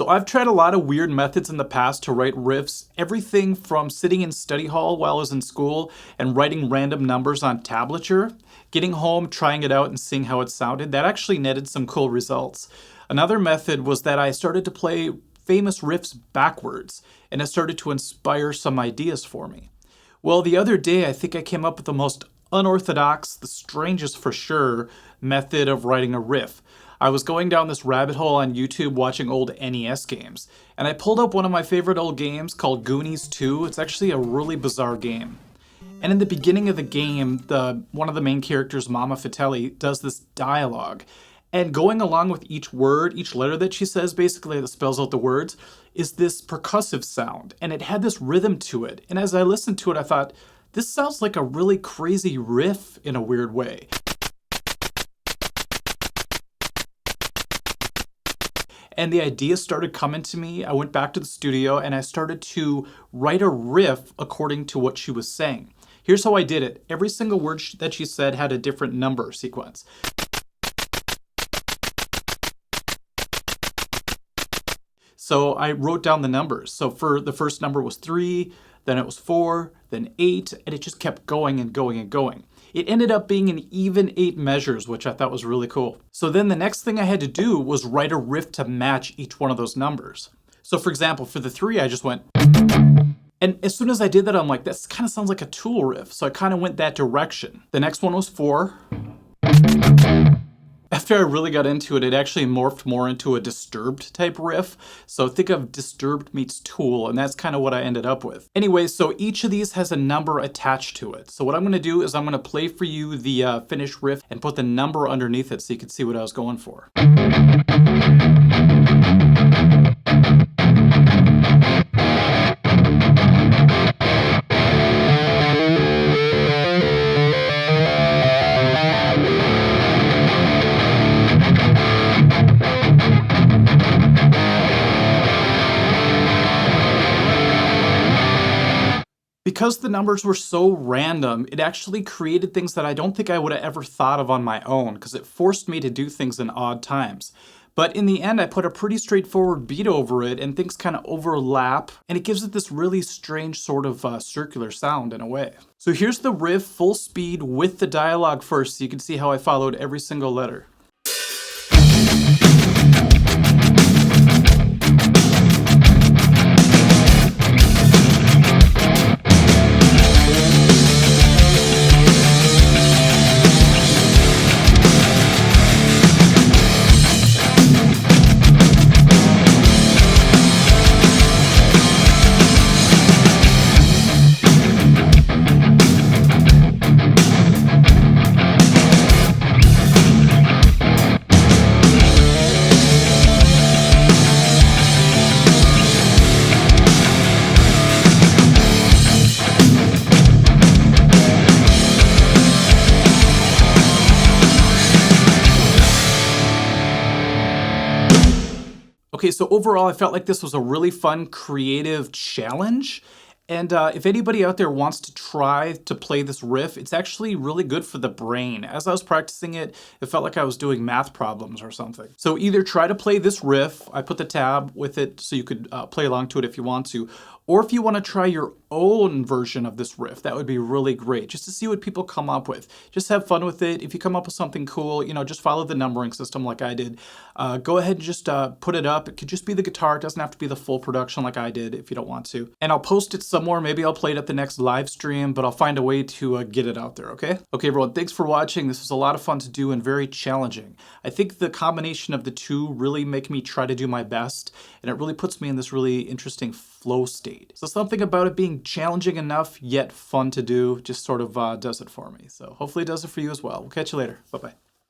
So I've tried a lot of weird methods in the past to write riffs, everything from sitting in study hall while I was in school and writing random numbers on tablature, getting home, trying it out and seeing how it sounded. That actually netted some cool results. Another method was that I started to play famous riffs backwards, and it started to inspire some ideas for me. Well, the other day I think I came up with the most unorthodox, the strangest for sure, method of writing a riff. I was going down this rabbit hole on YouTube watching old NES games, and I pulled up one of my favorite old games called Goonies 2. It's actually a really bizarre game. And in the beginning of the game, one of the main characters, Mama Fratelli, does this dialogue. And going along with each word, each letter that she says, basically that spells out the words, is this percussive sound. And it had this rhythm to it. And as I listened to it, I thought, this sounds like a really crazy riff in a weird way. And the idea started coming to me. I went back to the studio and I started to write a riff according to what she was saying. Here's how I did it. Every single word that she said had a different number sequence. So I wrote down the numbers. So for the first number was 3, then it was 4, then 8, and it just kept going and going and going. It ended up being an even 8 measures, which I thought was really cool. So then the next thing I had to do was write a riff to match each one of those numbers. So for example, for the 3, I just went, and as soon as I did that, I'm like, this kind of sounds like a Tool riff. So I kind of went that direction. The next one was 4. After I really got into it, it actually morphed more into a Disturbed type riff. So think of Disturbed meets Tool, and that's kind of what I ended up with. Anyway, so each of these has a number attached to it. So what I'm going to do is I'm going to play for you the finished riff and put the number underneath it so you can see what I was going for. Because the numbers were so random, it actually created things that I don't think I would have ever thought of on my own, because it forced me to do things in odd times. But in the end, I put a pretty straightforward beat over it, and things kind of overlap, and it gives it this really strange sort of circular sound in a way. So here's the riff full speed with the dialogue first, so you can see how I followed every single letter. Okay, so overall, I felt like this was a really fun, creative challenge. And if anybody out there wants to try to play this riff, it's actually really good for the brain. As I was practicing it, it felt like I was doing math problems or something. So either try to play this riff, I put the tab with it so you could play along to it if you want to, or if you want to try your own version of this riff, that would be really great, just to see what people come up with. Just have fun with it. If you come up with something cool, just follow the numbering system like I did. Go ahead and just put it up. It could just be the guitar. It doesn't have to be the full production like I did if you don't want to. And I'll post it somewhere. Maybe I'll play it at the next live stream, but I'll find a way to get it out there, okay? Okay, everyone, thanks for watching. This was a lot of fun to do and very challenging. I think the combination of the two really make me try to do my best, and it really puts me in this really interesting flow state. So something about it being challenging enough yet fun to do just sort of does it for me. So hopefully it does it for you as well. We'll catch you later. Bye-bye.